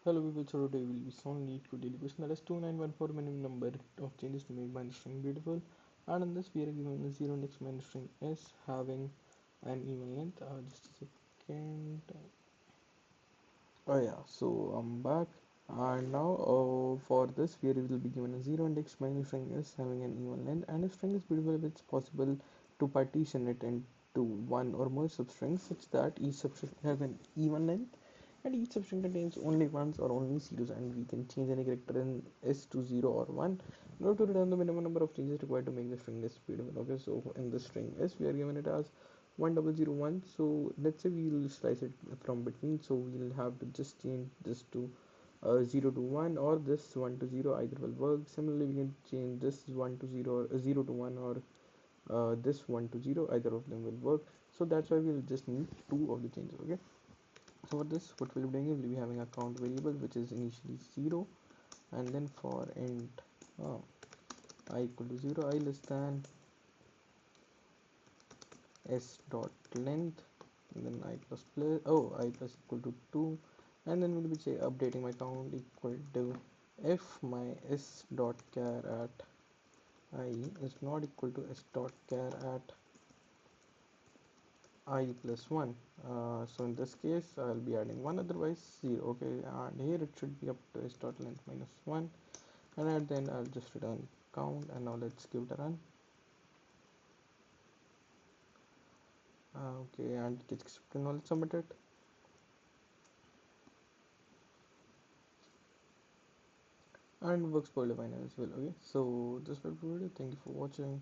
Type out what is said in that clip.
Hello people, so today we'll be solving LeetCode DailyQuestion, that is 2914 minimum number of changes to make binary string beautiful. And in this we are given a 0 index binary string s having an even length. Just a second. Oh yeah, so I'm back. And now for this we will be given a 0 index binary string s having an even length, and a string is beautiful if it's possible to partition it into one or more substrings such that each substring has an even length and each substring contains only ones or only zeros, and we can change any character in s to 0 or 1 in order to return the minimum number of changes required to make the string s beautiful. Okay, so in the string s we are given it as 1001. So let's say we'll slice it from between, so we'll have to just change this to 0 to 1, or this 1 to 0, either will work. Similarly, we can change this 1 to 0 or 0 to 1, or this 1 to 0, either of them will work. So that's why we'll just need two of the changes. Okay, so for this what we'll be doing is we'll be having a count variable which is initially 0, and then for int uh, I equal to 0, I less than s dot length, and then I plus plus I plus equal to 2, and then we'll be updating my count equal to if my s dot char at I is not equal to s dot char at I plus 1. So in this case I'll be adding 1, otherwise 0. Okay, and here it should be up to s dot length minus 1, and at the end I'll just return count. And now let's give it a run. Okay, and it gets accepted. Now let's submit it, and works perfectly fine as well. Okay, so this was the video. Thank you for watching.